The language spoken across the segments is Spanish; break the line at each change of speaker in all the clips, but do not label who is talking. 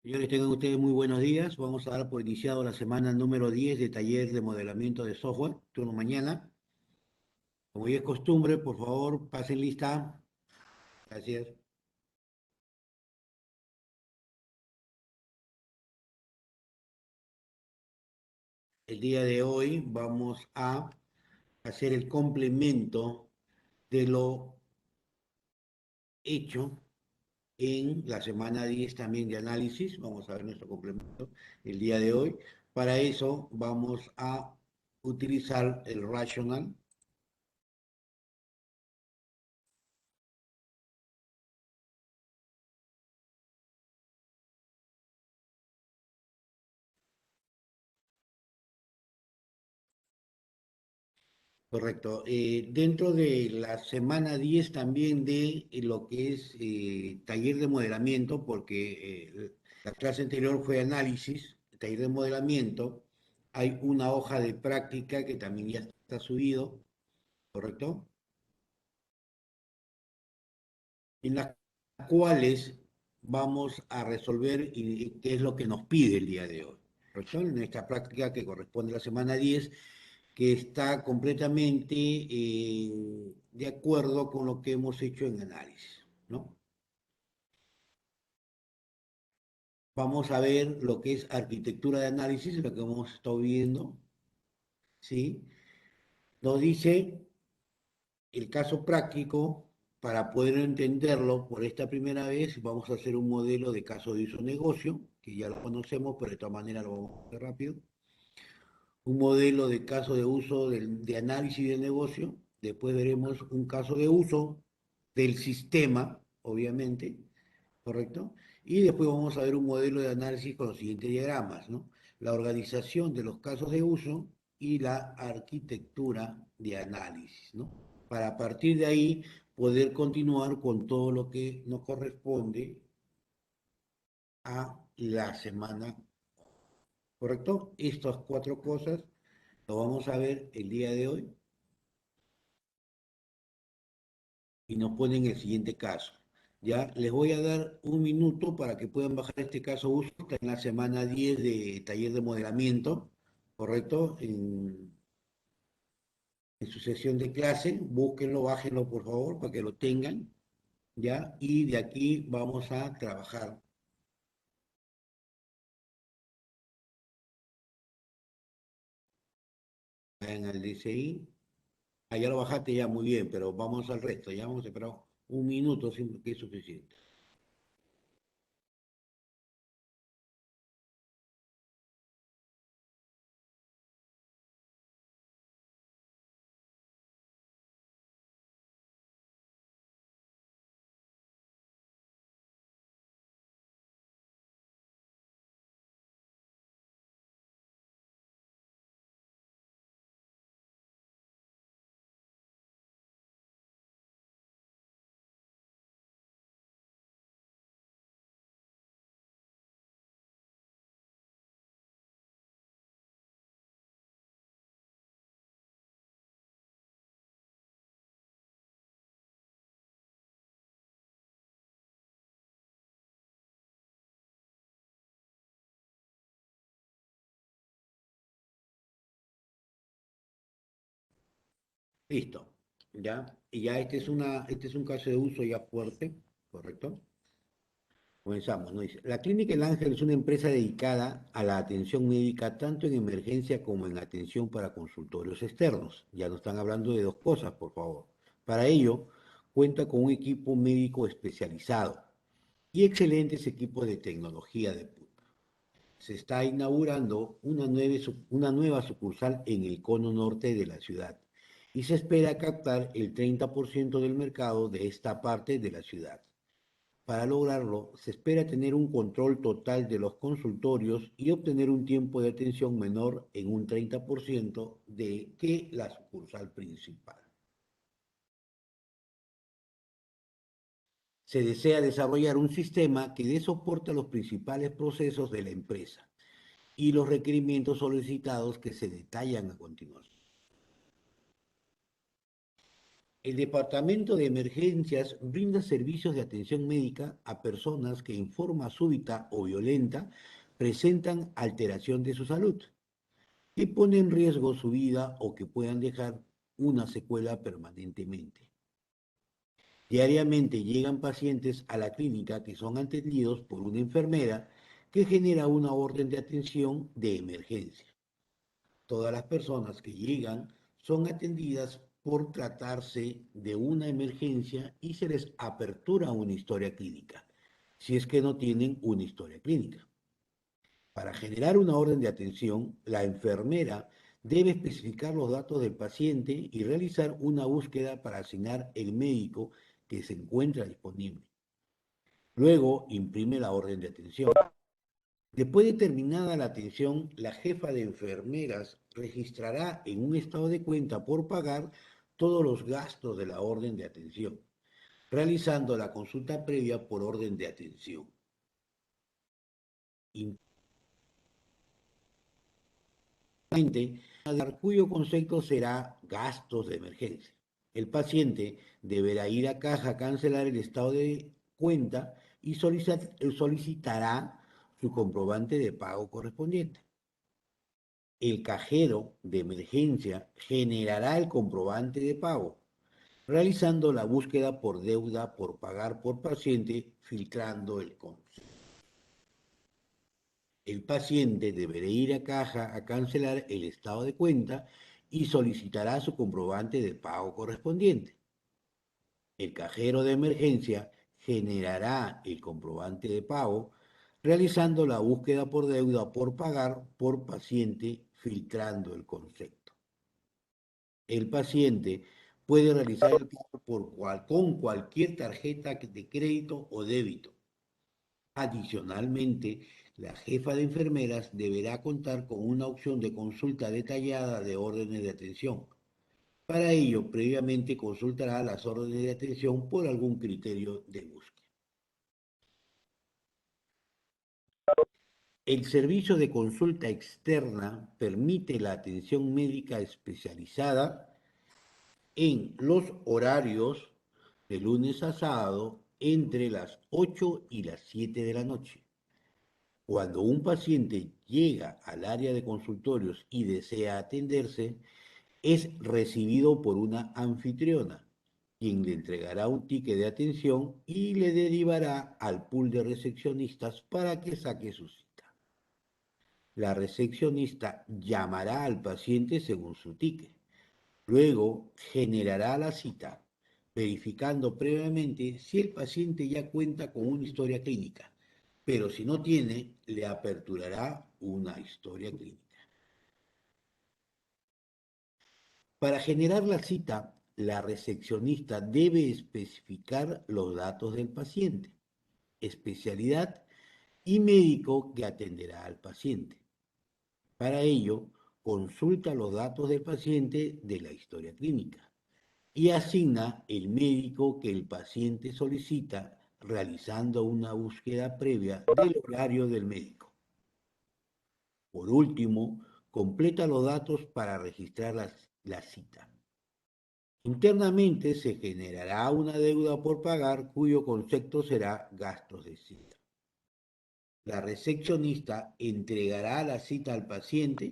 Señores, tengan ustedes muy buenos días. Vamos a dar por iniciado la semana número 10 de taller de modelamiento de software, turno mañana. Como ya es costumbre, por favor, pasen lista. Gracias. El día de hoy vamos a hacer el complemento de lo hecho en la semana 10 también de análisis. Vamos a ver nuestro complemento el día de hoy. Para eso vamos a utilizar el rational. Correcto. Dentro de la semana 10 también de lo que es taller de modelamiento, porque la clase anterior fue análisis, taller de modelamiento, hay una hoja de práctica que también ya está subido, ¿correcto? En las cuales vamos a resolver qué es lo que nos pide el día de hoy, ¿correcto? En esta práctica que corresponde a la semana 10 que está completamente de acuerdo con lo que hemos hecho en análisis, ¿no? Vamos a ver lo que es arquitectura de análisis, lo que hemos estado viendo, ¿sí? Nos dice el caso práctico, para poder entenderlo por esta primera vez, vamos a hacer un modelo de caso de uso negocio, que ya lo conocemos, pero de todas maneras lo vamos a hacer rápido. Un modelo de caso de uso de análisis de negocio. Después veremos un caso de uso del sistema, obviamente, ¿correcto? Y después vamos a ver un modelo de análisis con los siguientes diagramas, ¿no? La organización de los casos de uso y la arquitectura de análisis, ¿no? Para a partir de ahí poder continuar con todo lo que nos corresponde a la semana, ¿correcto? Estas cuatro cosas lo vamos a ver el día de hoy y nos ponen el siguiente caso. Ya les voy a dar un minuto para que puedan bajar este caso uso. Está en la semana 10 de taller de modelamiento, ¿correcto? En su sesión de clase, búsquenlo, bájenlo por favor para que lo tengan, ¿ya? Y de aquí vamos a trabajar. En el DCI. Ah, ya lo bajaste ya muy bien, pero vamos al resto. Ya vamos a esperar un minuto, siempre que es suficiente. Listo, ¿ya? Y ya este es un caso de uso ya fuerte, ¿correcto? Comenzamos, ¿no? Dice, la Clínica El Ángel es una empresa dedicada a la atención médica tanto en emergencia como en atención para consultorios externos. Ya nos están hablando de dos cosas, por favor. Para ello, cuenta con un equipo médico especializado y excelentes equipos de tecnología de punta. Se está inaugurando una nueva sucursal en el cono norte de la ciudad y se espera captar el 30% del mercado de esta parte de la ciudad. Para lograrlo, se espera tener un control total de los consultorios y obtener un tiempo de atención menor en un 30% de que la sucursal principal. Se desea desarrollar un sistema que dé soporte a los principales procesos de la empresa y los requerimientos solicitados que se detallan a continuación. El Departamento de Emergencias brinda servicios de atención médica a personas que en forma súbita o violenta presentan alteración de su salud, que pone en riesgo su vida o que puedan dejar una secuela permanentemente. Diariamente llegan pacientes a la clínica que son atendidos por una enfermera que genera una orden de atención de emergencia. Todas las personas que llegan son atendidas por tratarse de una emergencia y se les apertura una historia clínica, si es que no tienen una historia clínica. Para generar una orden de atención, la enfermera debe especificar los datos del paciente y realizar una búsqueda para asignar el médico que se encuentra disponible. Luego imprime la orden de atención. Después de terminada la atención, la jefa de enfermeras registrará en un estado de cuenta por pagar todos los gastos de la orden de atención, realizando la consulta previa por orden de atención, cuyo concepto será gastos de emergencia. El paciente deberá ir a caja a cancelar el estado de cuenta y solicitará su comprobante de pago correspondiente. El cajero de emergencia generará el comprobante de pago, realizando la búsqueda por deuda por pagar por paciente, filtrando el concepto. El paciente deberá ir a caja a cancelar el estado de cuenta y solicitará su comprobante de pago correspondiente. El cajero de emergencia generará el comprobante de pago, realizando la búsqueda por deuda por pagar por paciente, filtrando el concepto. El paciente puede realizar el pago con cualquier tarjeta de crédito o débito. Adicionalmente, la jefa de enfermeras deberá contar con una opción de consulta detallada de órdenes de atención. Para ello, previamente consultará las órdenes de atención por algún criterio de búsqueda. El servicio de consulta externa permite la atención médica especializada en los horarios de lunes a sábado entre las 8 y las 7 de la noche. Cuando un paciente llega al área de consultorios y desea atenderse, es recibido por una anfitriona, quien le entregará un ticket de atención y le derivará al pool de recepcionistas para que saque su cita. La recepcionista llamará al paciente según su ticket. Luego generará la cita, verificando previamente si el paciente ya cuenta con una historia clínica, pero si no tiene, le aperturará una historia clínica. Para generar la cita, la recepcionista debe especificar los datos del paciente, especialidad y médico que atenderá al paciente. Para ello, consulta los datos del paciente de la historia clínica y asigna el médico que el paciente solicita realizando una búsqueda previa del horario del médico. Por último, completa los datos para registrar la cita. Internamente se generará una deuda por pagar cuyo concepto será gastos de cita. La recepcionista entregará la cita al paciente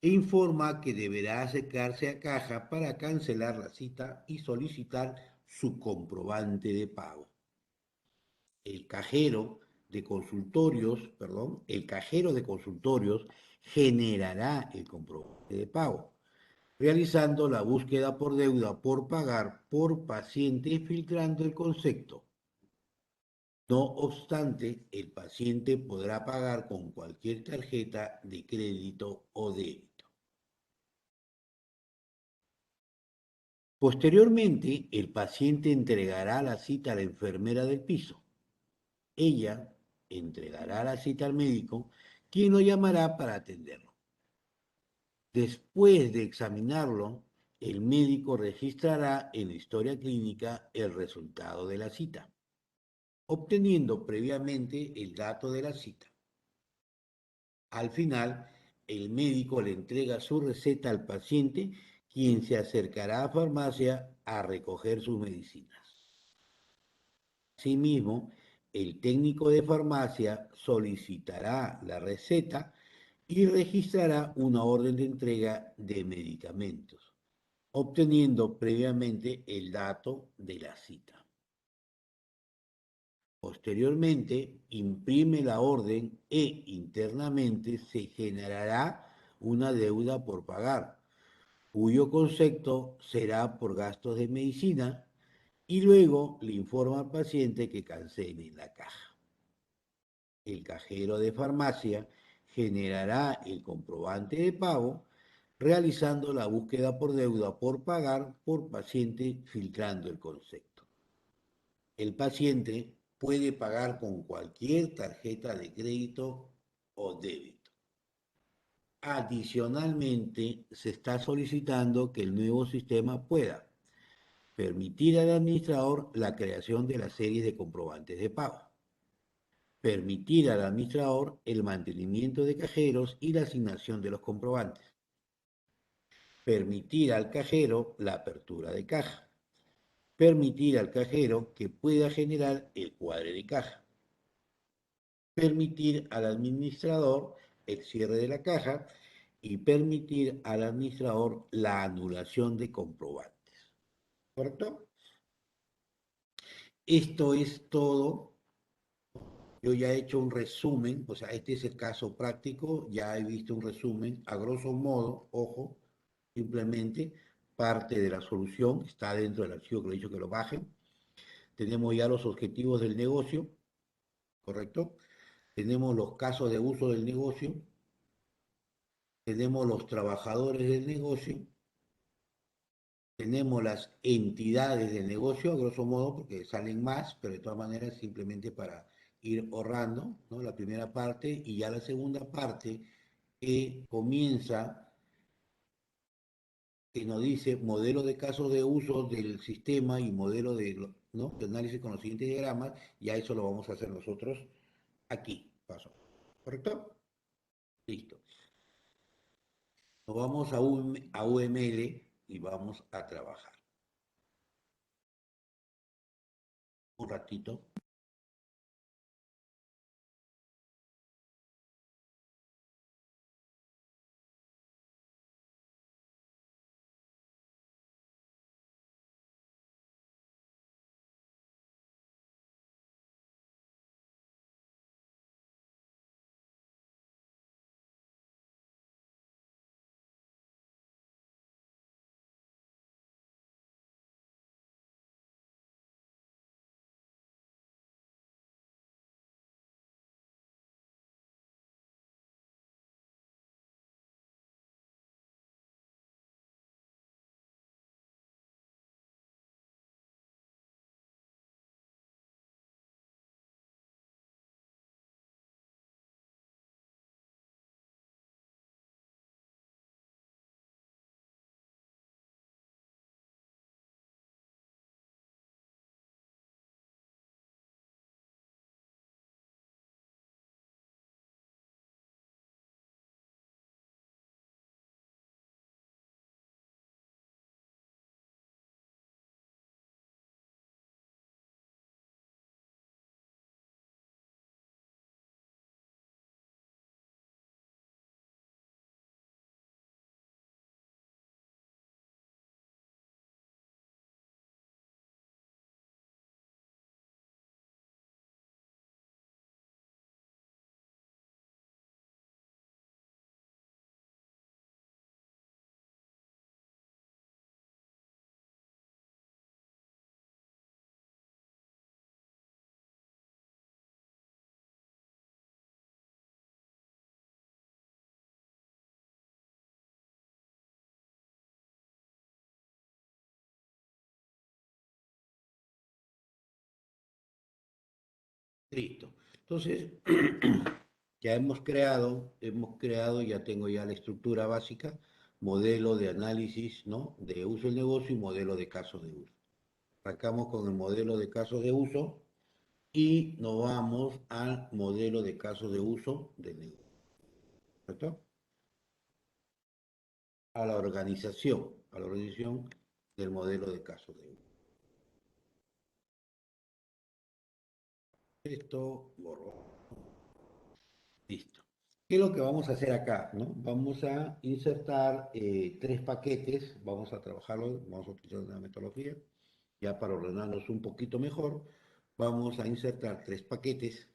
e informa que deberá acercarse a caja para cancelar la cita y solicitar su comprobante de pago. El cajero de consultorios generará el comprobante de pago, realizando la búsqueda por deuda por pagar por paciente, filtrando el concepto. No obstante, el paciente podrá pagar con cualquier tarjeta de crédito o débito. Posteriormente, el paciente entregará la cita a la enfermera del piso. Ella entregará la cita al médico, quien lo llamará para atenderlo. Después de examinarlo, el médico registrará en la historia clínica el resultado de la cita, obteniendo previamente el dato de la cita. Al final, el médico le entrega su receta al paciente, quien se acercará a farmacia a recoger sus medicinas. Asimismo, el técnico de farmacia solicitará la receta y registrará una orden de entrega de medicamentos, obteniendo previamente el dato de la cita. Posteriormente, imprime la orden e internamente se generará una deuda por pagar, cuyo concepto será por gastos de medicina y luego le informa al paciente que cancele la caja. El cajero de farmacia generará el comprobante de pago realizando la búsqueda por deuda por pagar por paciente filtrando el concepto. El paciente puede pagar con cualquier tarjeta de crédito o débito. Adicionalmente, se está solicitando que el nuevo sistema pueda permitir al administrador la creación de la serie de comprobantes de pago, permitir al administrador el mantenimiento de cajeros y la asignación de los comprobantes, permitir al cajero la apertura de caja, permitir al cajero que pueda generar el cuadre de caja, permitir al administrador el cierre de la caja y permitir al administrador la anulación de comprobantes. ¿Correcto? Esto es todo. Yo ya he hecho un resumen, o sea, este es el caso práctico, ya he visto un resumen, a grosso modo, ojo, simplemente parte de la solución está dentro del archivo que le he dicho que lo bajen. Tenemos ya los objetivos del negocio, ¿correcto? Tenemos los casos de uso del negocio, tenemos los trabajadores del negocio, tenemos las entidades del negocio, a grosso modo, porque salen más, pero de todas maneras simplemente para ir ahorrando, ¿no? La primera parte y ya la segunda parte que comienza, que nos dice modelo de casos de uso del sistema y modelo de, ¿no? de análisis con los siguientes diagramas, ya eso lo vamos a hacer nosotros aquí, paso. ¿Correcto? Listo. Nos vamos a UML y vamos a trabajar. Un ratito. Listo. Entonces, ya hemos creado, ya tengo ya la estructura básica, modelo de análisis, ¿no? De uso del negocio y modelo de casos de uso. Arrancamos con el modelo de casos de uso y nos vamos al modelo de casos de uso del negocio. ¿Correcto? a la organización del modelo de casos de uso. Esto, borro, listo. ¿Qué es lo que vamos a hacer acá? ¿No? Vamos a insertar tres paquetes, vamos a trabajarlo, vamos a utilizar una metodología, ya para ordenarlos un poquito mejor, vamos a insertar tres paquetes.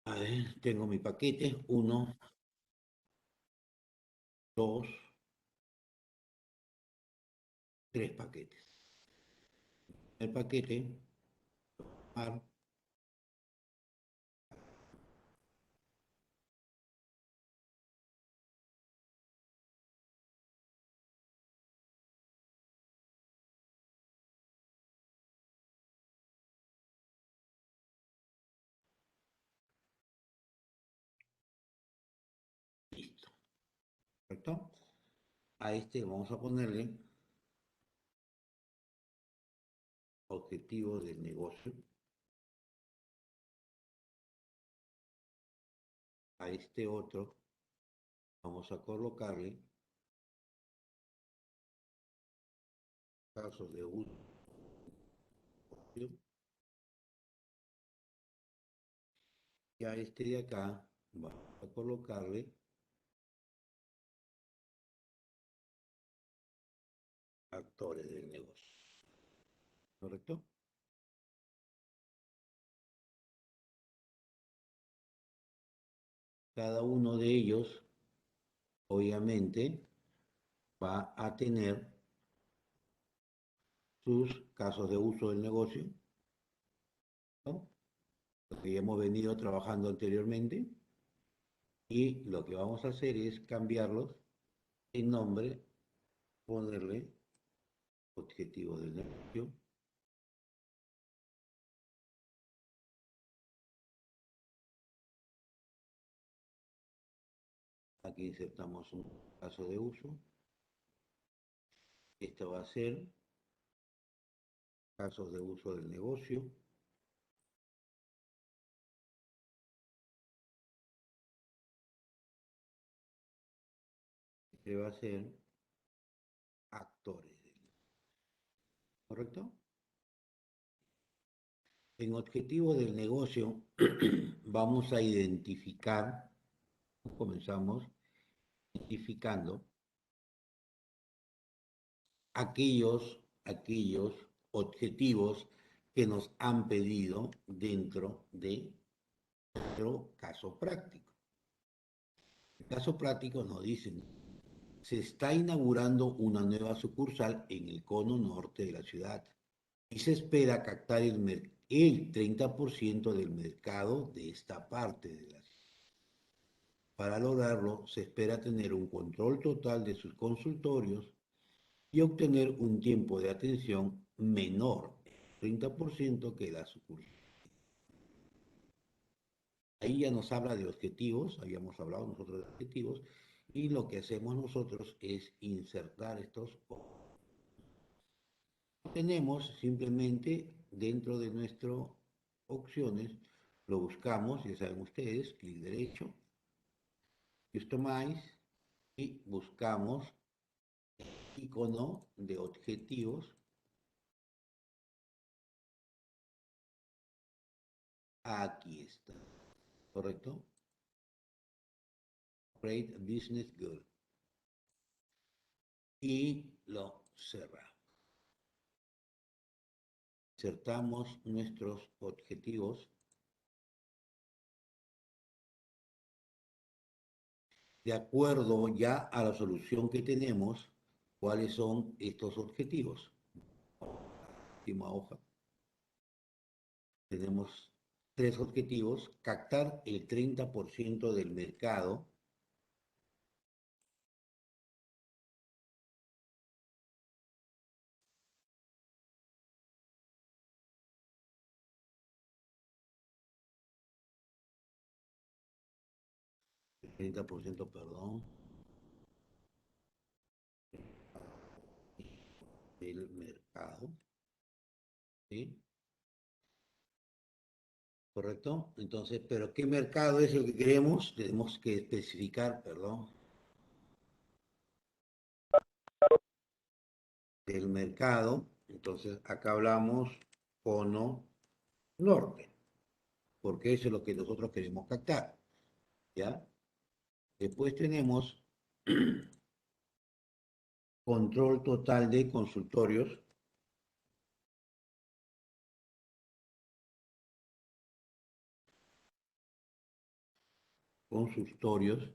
A ver, tengo mi paquete, uno, dos, tres paquetes. El paquete, ah, listo, ¿correcto? A este vamos a ponerle objetivo del negocio, a este otro vamos a colocarle casos de uso y a este de acá vamos a colocarle actores del negocio, ¿correcto? Cada uno de ellos, obviamente, va a tener sus casos de uso del negocio, ¿no? Lo que ya hemos venido trabajando anteriormente, y lo que vamos a hacer es cambiarlos en nombre, ponerle objetivo del negocio. Aquí insertamos un caso de uso. Esto va a ser casos de uso del negocio. Este va a ser actores del negocio, ¿correcto? En objetivo del negocio vamos a identificar, comenzamos identificando aquellos objetivos que nos han pedido dentro de nuestro caso práctico. El caso práctico nos dice, se está inaugurando una nueva sucursal en el cono norte de la ciudad y se espera captar el 30% del mercado de esta parte de la ciudad. Para lograrlo, se espera tener un control total de sus consultorios y obtener un tiempo de atención menor, 30% que la sucursal. Ahí ya nos habla de objetivos, habíamos hablado nosotros de objetivos, y lo que hacemos nosotros es insertar estos. Tenemos simplemente dentro de nuestras opciones, lo buscamos, ya saben ustedes, clic derecho, Customize, y buscamos icono de objetivos. Aquí está, ¿correcto? Create Business Goal. Y lo cerramos. Insertamos nuestros objetivos de acuerdo ya a la solución que tenemos, cuáles son estos objetivos. Última hoja. Tenemos tres objetivos: captar el 30% del mercado, el 30%, perdón, del mercado, ¿sí? ¿correcto? Entonces, ¿pero qué mercado es el que queremos? Tenemos que especificar, perdón, del mercado. Entonces, acá hablamos cono norte, porque eso es lo que nosotros queremos captar, ¿ya? Después tenemos control total de consultorios, consultorios,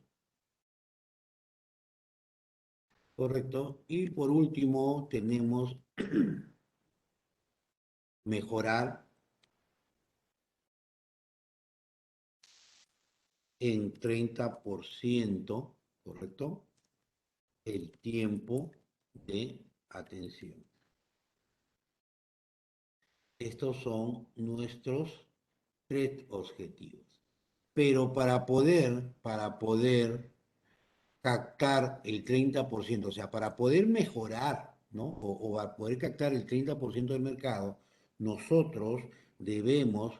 ¿correcto? Y por último tenemos mejorar en 30%, ¿correcto? El tiempo de atención. Estos son nuestros tres objetivos. Pero para poder captar el 30%, o sea, para poder mejorar, ¿no? O para poder captar el 30% del mercado, nosotros debemos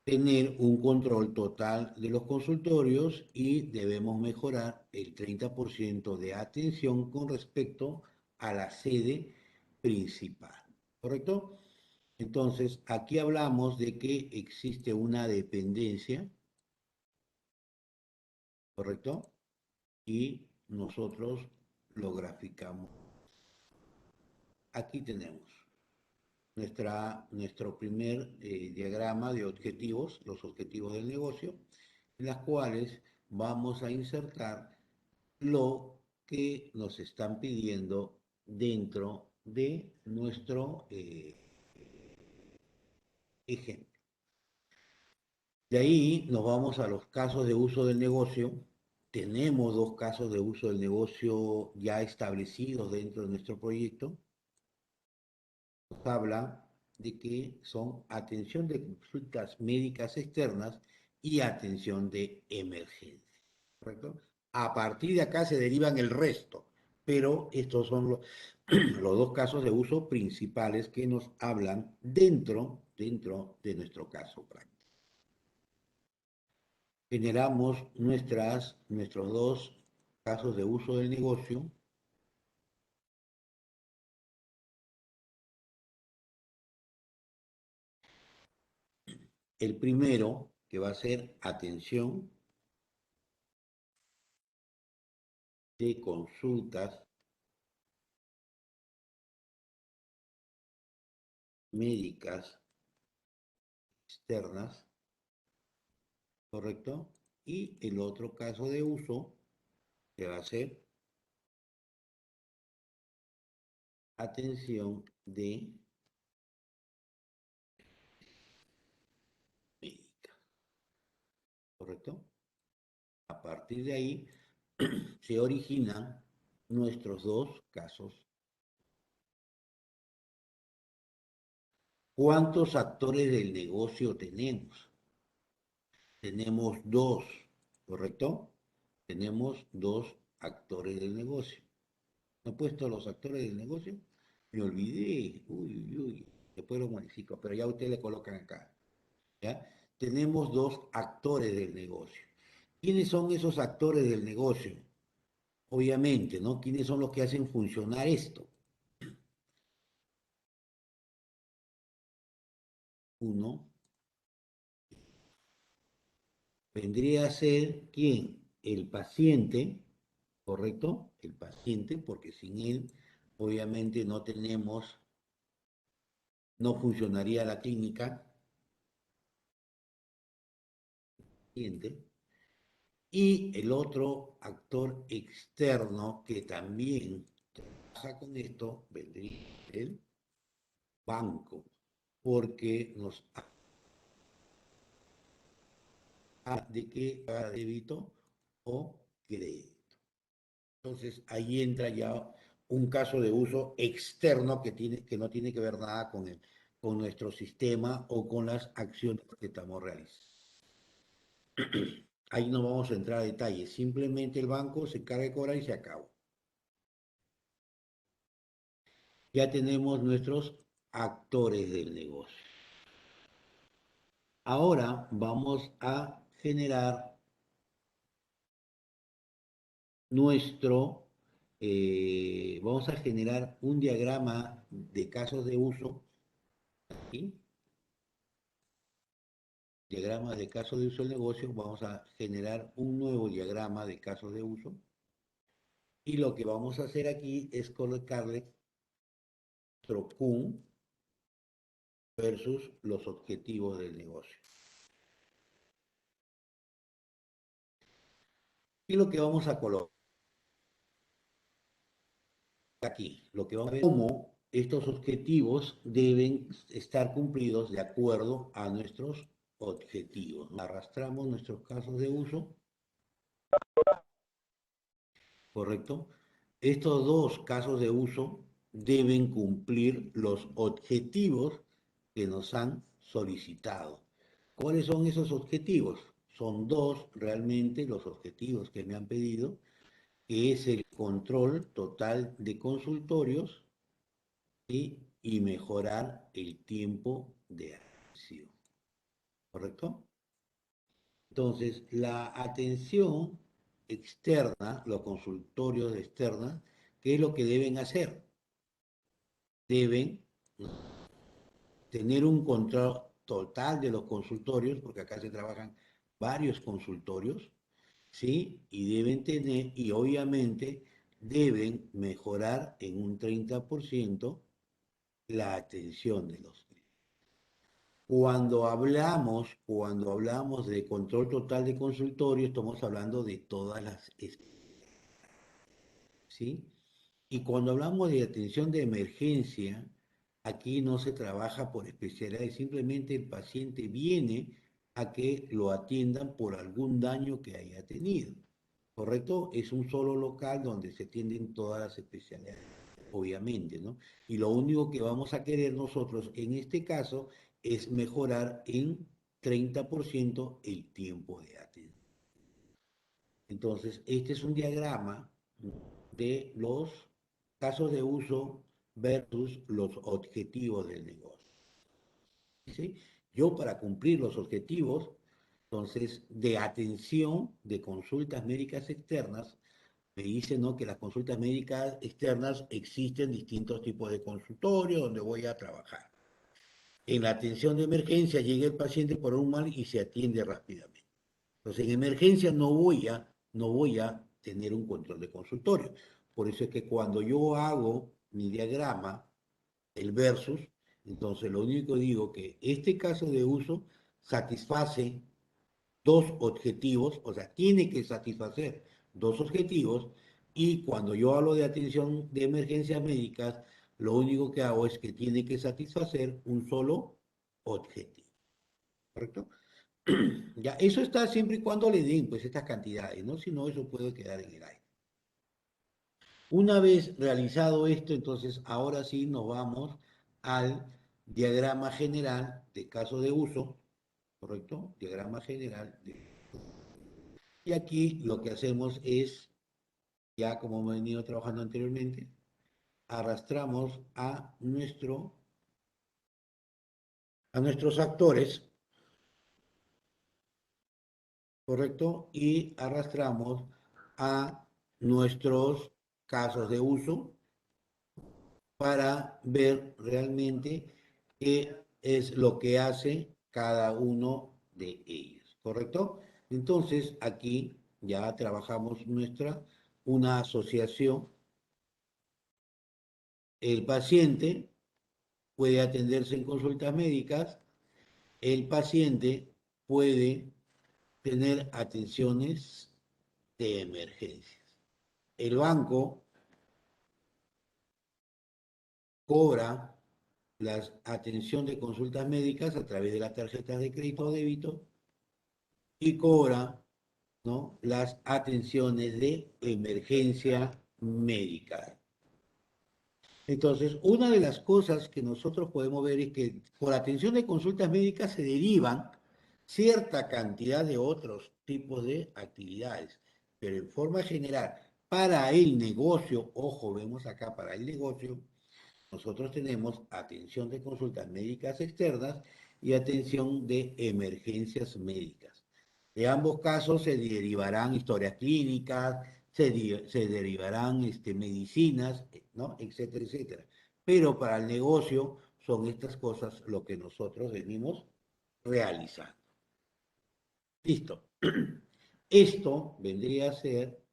tener un control total de los consultorios y debemos mejorar el 30% de atención con respecto a la sede principal. ¿Correcto? Entonces, aquí hablamos de que existe una dependencia, ¿correcto? Y nosotros lo graficamos. Aquí tenemos nuestro primer diagrama de objetivos, los objetivos del negocio, en las cuales vamos a insertar lo que nos están pidiendo dentro de nuestro ejemplo. De ahí nos vamos a los casos de uso del negocio. Tenemos dos casos de uso del negocio ya establecidos dentro de nuestro proyecto. Nos habla de que son atención de consultas médicas externas y atención de emergencia, ¿correcto? A partir de acá se derivan el resto, pero estos son los dos casos de uso principales que nos hablan dentro de nuestro caso práctico. Generamos nuestros dos casos de uso del negocio. El primero, que va a ser atención de consultas médicas externas, ¿correcto? Y el otro caso de uso, que va a ser atención de médica, ¿correcto? A partir de ahí se originan nuestros dos casos. ¿Cuántos actores del negocio tenemos? Tenemos dos, ¿correcto? Tenemos dos actores del negocio. ¿No he puesto los actores del negocio? Me olvidé. Uy, uy, uy. Después lo modifico, pero ya ustedes le colocan acá. ¿Ya? Tenemos dos actores del negocio. ¿Quiénes son esos actores del negocio? Obviamente, ¿no? ¿Quiénes son los que hacen funcionar esto? Uno vendría a ser quién? El paciente, ¿correcto? El paciente, porque sin él, obviamente, no funcionaría la clínica. Paciente. Y el otro actor externo que también trabaja con esto vendría el banco, porque nos habla de que paga débito o crédito. Entonces ahí entra ya un caso de uso externo que no tiene que ver nada con nuestro sistema o con las acciones que estamos realizando. Ahí no vamos a entrar a detalles, simplemente el banco se encarga de cobrar y se acabó. Ya tenemos nuestros actores del negocio. Ahora vamos a generar vamos a generar un diagrama de casos de uso, ¿sí? Diagrama de casos de uso del negocio, vamos a generar un nuevo diagrama de casos de uso y lo que vamos a hacer aquí es colocarle nuestro Q versus los objetivos del negocio. Y lo que vamos a colocar aquí, lo que vamos a ver cómo estos objetivos deben estar cumplidos de acuerdo a nuestros objetivos. Arrastramos nuestros casos de uso, ¿correcto? Estos dos casos de uso deben cumplir los objetivos que nos han solicitado. ¿Cuáles son esos objetivos? Son dos realmente los objetivos que me han pedido, que es el control total de consultorios y mejorar el tiempo de atención, ¿correcto? Entonces, la atención externa, los consultorios externos, ¿qué es lo que deben hacer? Deben tener un control total de los consultorios, porque acá se trabajan varios consultorios, ¿sí? Y deben tener, y obviamente deben mejorar en un 30% la atención de los clientes. Cuando hablamos de control total de consultorio, estamos hablando de todas las, ¿sí? Y cuando hablamos de atención de emergencia, aquí no se trabaja por especialidades, simplemente el paciente viene a que lo atiendan por algún daño que haya tenido, ¿correcto? Es un solo local donde se atienden todas las especialidades, obviamente, ¿no? Y lo único que vamos a querer nosotros en este caso es mejorar en 30% el tiempo de atención. Entonces, este es un diagrama de los casos de uso versus los objetivos del negocio. ¿Sí? Yo para cumplir los objetivos, entonces, de atención de consultas médicas externas, me dicen, ¿no?, que las consultas médicas externas existen distintos tipos de consultorios donde voy a trabajar. En la atención de emergencia llega el paciente por un mal y se atiende rápidamente. Entonces, en emergencia no voy a tener un control de consultorio. Por eso es que cuando yo hago mi diagrama, el versus, entonces lo único que digo que este caso de uso satisface dos objetivos, o sea, tiene que satisfacer dos objetivos, y cuando yo hablo de atención de emergencias médicas, lo único que hago es que tiene que satisfacer un solo objetivo, ¿correcto? Ya, eso está siempre y cuando le den pues estas cantidades, ¿no? Si no, eso puede quedar en el aire. Una vez realizado esto, entonces ahora sí nos vamos al diagrama general de caso de uso, ¿correcto? Diagrama general. Y aquí lo que hacemos es, ya como hemos venido trabajando anteriormente, arrastramos a nuestros actores, ¿correcto? Y arrastramos a nuestros casos de uso para ver realmente qué es lo que hace cada uno de ellos, ¿correcto? Entonces, aquí ya trabajamos una asociación. El paciente puede atenderse en consultas médicas, el paciente puede tener atenciones de emergencias. El banco cobra la atención de consultas médicas a través de las tarjetas de crédito o débito y cobra, ¿no?, las atenciones de emergencia médica. Entonces, una de las cosas que nosotros podemos ver es que por atención de consultas médicas se derivan cierta cantidad de otros tipos de actividades, pero en forma general, para el negocio, ojo, vemos acá para el negocio, nosotros tenemos atención de consultas médicas externas y atención de emergencias médicas. De ambos casos se derivarán historias clínicas, se derivarán medicinas, ¿no? Etcétera, etcétera. Pero para el negocio son estas cosas lo que nosotros venimos realizando. Listo. Esto vendría a ser,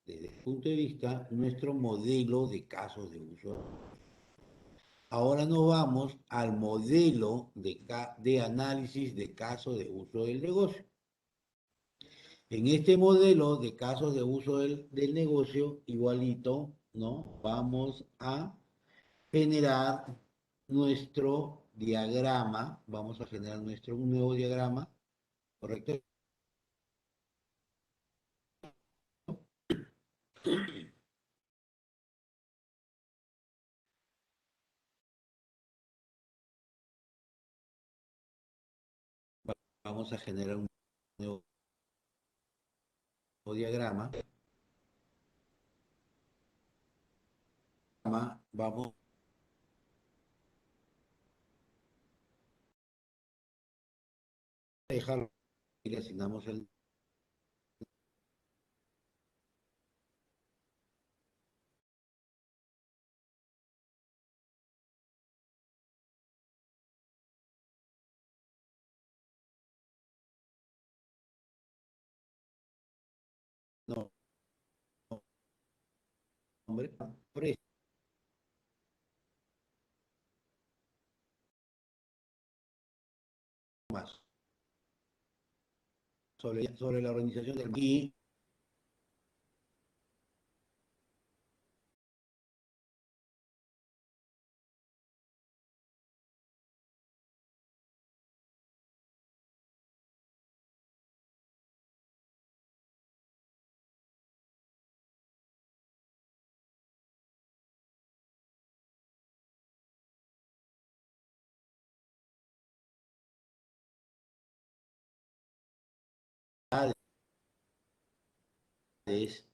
desde el punto de vista, nuestro modelo de casos de uso. Ahora nos vamos al modelo de análisis de casos de uso del negocio. En este modelo de casos de uso del negocio, igualito, ¿no? Vamos a generar nuestro diagrama, vamos a generar un nuevo diagrama, ¿correcto? Vamos a generar un nuevo diagrama. Vamos a dejarlo y le asignamos el nombre, precio más sobre la organización del y es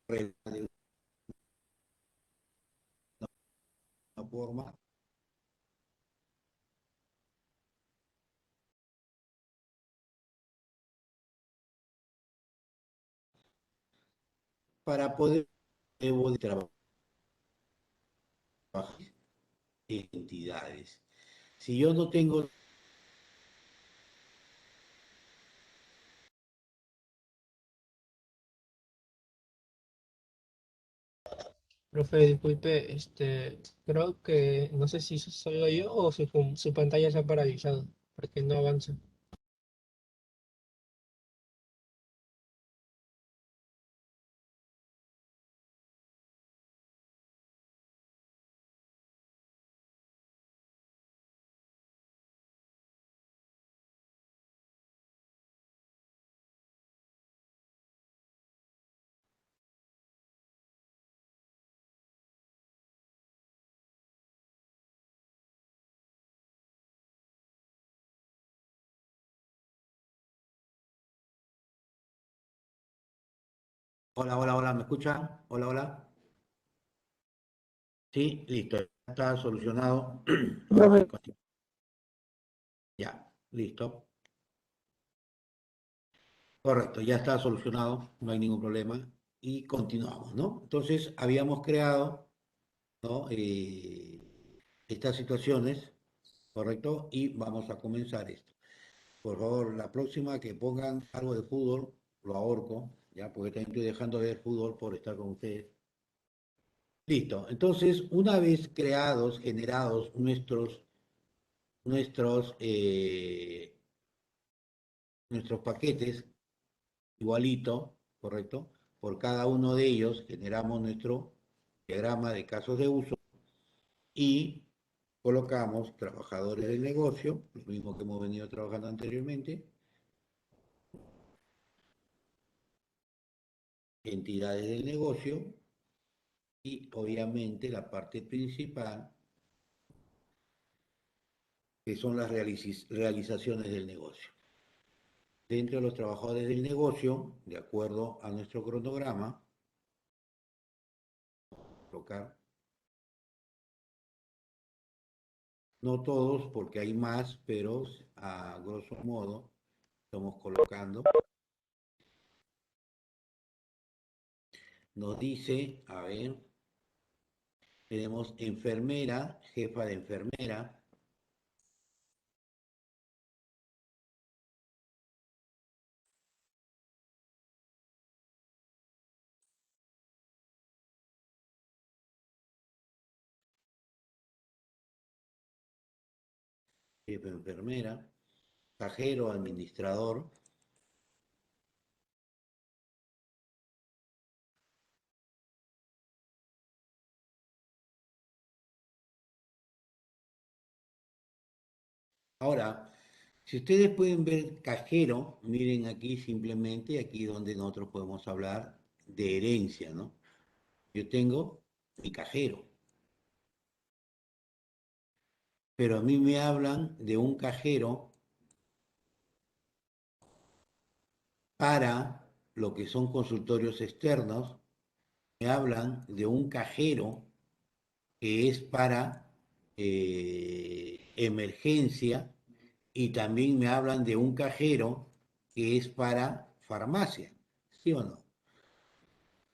de una forma para poder trabajar entidades. Si yo no tengo
Profe, disculpe, creo que no sé si soy yo o su pantalla se ha paralizado, porque no avanza.
hola, hola, hola, ¿me escucha? Hola, hola. Sí, listo, ya está solucionado. Ok,
Profe,
ya, listo. Correcto, ya está solucionado, no hay ningún problema. Y continuamos, ¿no? Entonces, habíamos creado, ¿no? Estas situaciones, ¿correcto? Y vamos a comenzar esto. Por favor, la próxima que pongan algo de fútbol, lo ahorco, ¿ya? Porque también estoy dejando de ver fútbol por estar con ustedes. Listo. Entonces, una vez creados, generados nuestros nuestros paquetes, igualito, ¿correcto? Por cada uno de ellos generamos nuestro diagrama de casos de uso y colocamos trabajadores del negocio, lo mismo que hemos venido trabajando anteriormente, entidades del negocio y obviamente la parte principal, que son las realizaciones del negocio. Dentro de los trabajadores del negocio, de acuerdo a nuestro cronograma, colocar, no todos porque hay más, pero a grosso modo estamos colocando, nos dice, a ver, tenemos enfermera, jefa de enfermera, jefe de enfermera, cajero, administrador, ahora, si ustedes pueden ver cajero, miren aquí simplemente, aquí donde nosotros podemos hablar de herencia, ¿no? Yo tengo mi cajero, pero a mí me hablan de un cajero para lo que son consultorios externos, me hablan de un cajero que es para emergencia y también me hablan de un cajero que es para farmacia, ¿sí o no?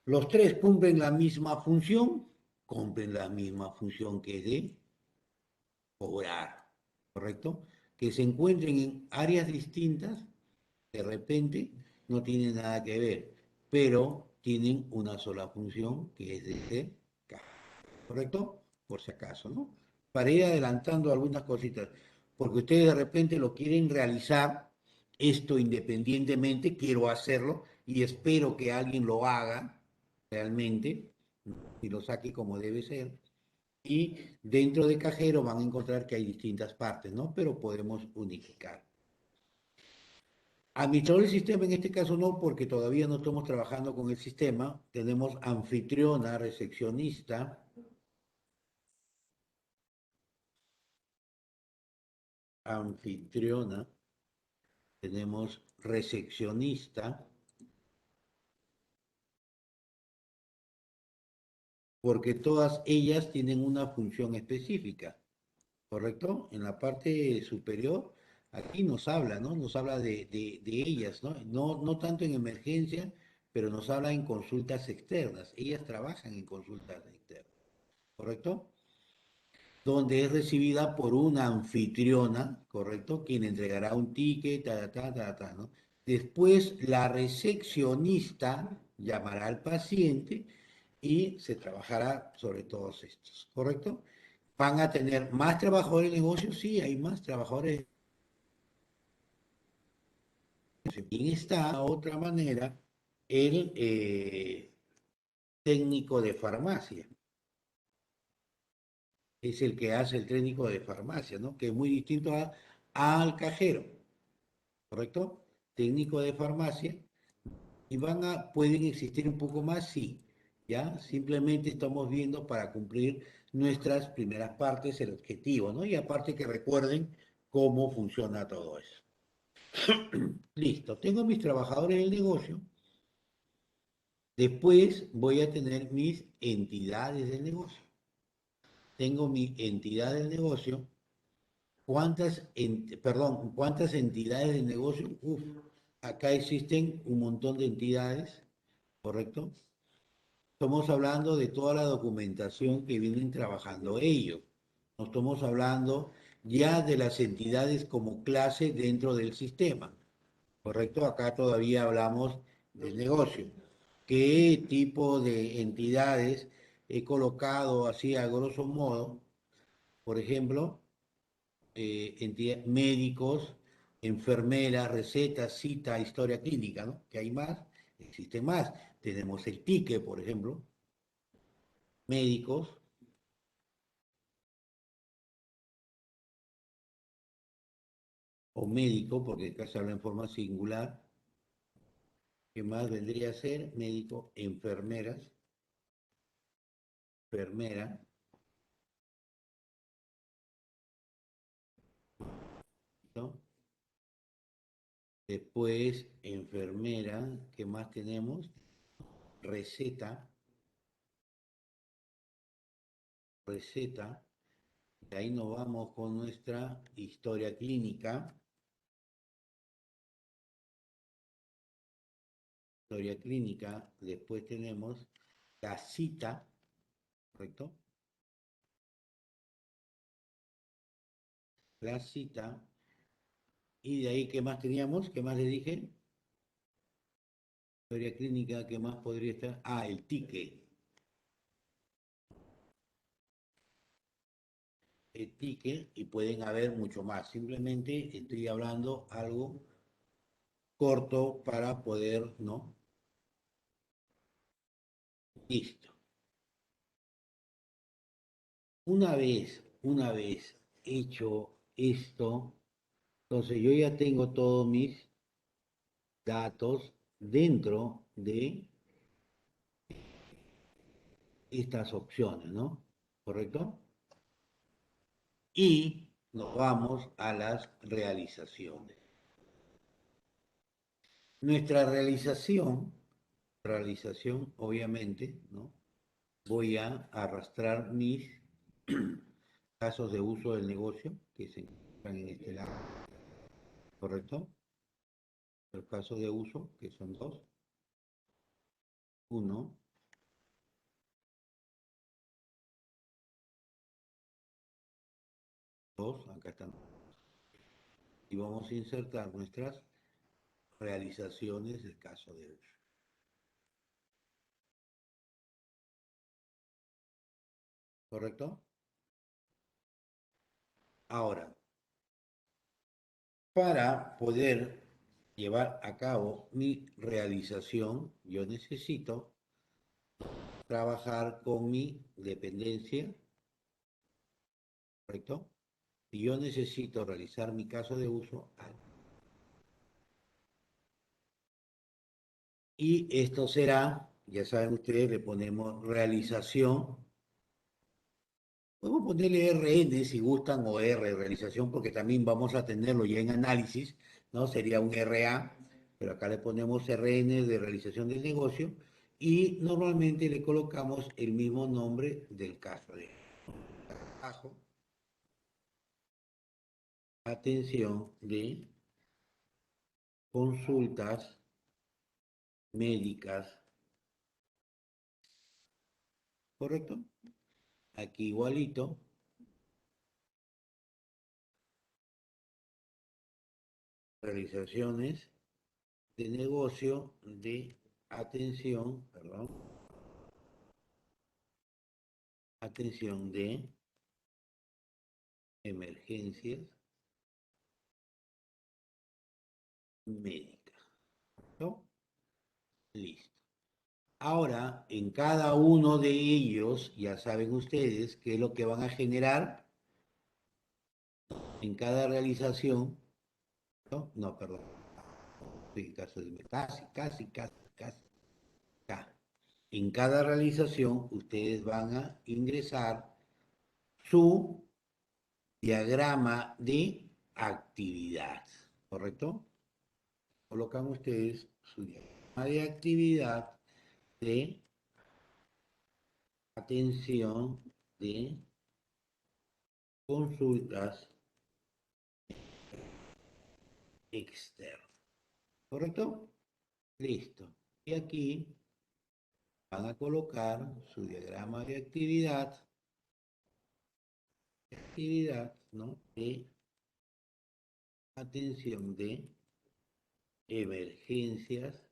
Los tres cumplen la misma función que es de cobrar, ¿correcto? Que se encuentren en áreas distintas, de repente no tienen nada que ver, pero tienen una sola función que es de ser caja, ¿correcto? Por si acaso, ¿no? Para ir adelantando algunas cositas, porque ustedes de repente lo quieren realizar, esto independientemente, quiero hacerlo y espero que alguien lo haga realmente y lo saque como debe ser. Y dentro de cajero van a encontrar que hay distintas partes, ¿no? Pero podemos unificar. Administrador del sistema en este caso no, porque todavía no estamos trabajando con el sistema. Tenemos anfitriona, recepcionista, anfitriona, tenemos recepcionista, porque todas ellas tienen una función específica, ¿correcto? En la parte superior, aquí nos habla, ¿no? Nos habla de ellas, ¿no? ¿no? No tanto en emergencia, pero nos habla en consultas externas. Ellas trabajan en consultas externas, ¿correcto? Donde es recibida por una anfitriona, ¿correcto? Quien entregará un ticket, ¿no? Después la recepcionista llamará al paciente y se trabajará sobre todos estos, ¿correcto? ¿Van a tener más trabajadores de negocio? Sí, hay más trabajadores. Y está, otra manera, el técnico de farmacia. Es el que hace el técnico de farmacia, ¿no? Que es muy distinto al cajero, ¿correcto? Técnico de farmacia. Y pueden existir un poco más, sí, ¿ya? Simplemente estamos viendo para cumplir nuestras primeras partes, el objetivo, ¿no? Y aparte que recuerden cómo funciona todo eso. Listo, tengo mis trabajadores del negocio. Después voy a tener mis entidades del negocio. Tengo mi entidad del negocio. ¿Cuántas entidades del negocio? Uf, acá existen un montón de entidades, ¿correcto? Estamos hablando de toda la documentación que vienen trabajando ellos. No estamos hablando ya de las entidades como clase dentro del sistema, ¿correcto? Acá todavía hablamos del negocio. ¿Qué tipo de entidades he colocado así a grosso modo? Por ejemplo, médicos, enfermeras, recetas, cita, historia clínica, ¿no? ¿Qué hay más? Existen más. Tenemos el ticket, por ejemplo, médicos o médico, porque acá se habla en forma singular, ¿Qué más vendría a ser? Médico, enfermeras, enfermera, ¿no? Después, enfermera, ¿qué más tenemos? Receta, receta. De ahí nos vamos con nuestra historia clínica. Historia clínica. Después tenemos la cita, ¿correcto? La cita. Y de ahí, ¿qué más teníamos? ¿Qué más le dije? Historia clínica, ¿qué más podría estar? Ah, el ticket. El ticket y pueden haber mucho más. Simplemente estoy hablando algo corto para poder, ¿no? Listo. Una vez hecho esto, entonces yo ya tengo todos mis datos dentro de estas opciones, ¿no? ¿Correcto? Y nos vamos a las realizaciones. Nuestra realización, obviamente, ¿no? Voy a arrastrar mis casos de uso del negocio que se encuentran en este lado, ¿correcto? Los casos de uso, que son dos. Uno, dos, acá están. Y vamos a insertar nuestras realizaciones del caso de uso, ¿correcto? Ahora, para poder llevar a cabo mi realización, yo necesito trabajar con mi dependencia, ¿correcto? Y yo necesito realizar mi caso de uso. Y esto será, ya saben ustedes, le ponemos realización. Podemos ponerle RN si gustan o R, realización, porque también vamos a tenerlo ya en análisis, ¿no? Sería un RA, pero acá le ponemos RN de realización del negocio y normalmente le colocamos el mismo nombre del caso de trabajo, atención de consultas médicas, ¿correcto? Aquí igualito, realizaciones de negocio de atención, perdón, atención de emergencias médicas, ¿no? Listo. Ahora, en cada uno de ellos, ya saben ustedes qué es lo que van a generar en cada realización, ¿no? No, perdón, en caso de casi. Acá. En cada realización, ustedes van a ingresar su diagrama de actividad, ¿correcto? Colocan ustedes su diagrama de actividad de atención de consultas externas, ¿correcto? Listo. Y aquí van a colocar su diagrama de actividad, ¿no? De atención de emergencias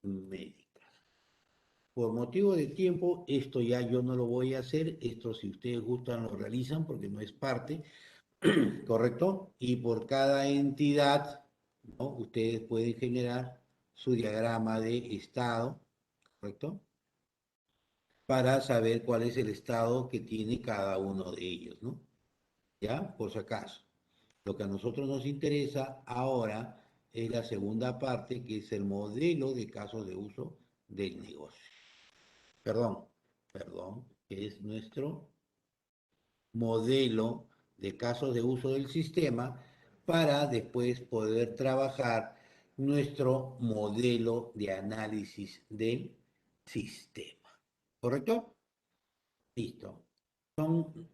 médicas. Por motivo de tiempo, esto ya yo no lo voy a hacer, esto si ustedes gustan lo realizan porque no es parte, ¿correcto? Y por cada entidad, ¿no? Ustedes pueden generar su diagrama de estado, ¿correcto? Para saber cuál es el estado que tiene cada uno de ellos, ¿no? ¿Ya? Por si acaso. Lo que a nosotros nos interesa ahora es la segunda parte, que es el modelo de casos de uso del negocio. Perdón, perdón, que es nuestro modelo de casos de uso del sistema para después poder trabajar nuestro modelo de análisis del sistema. ¿Correcto? Listo. Son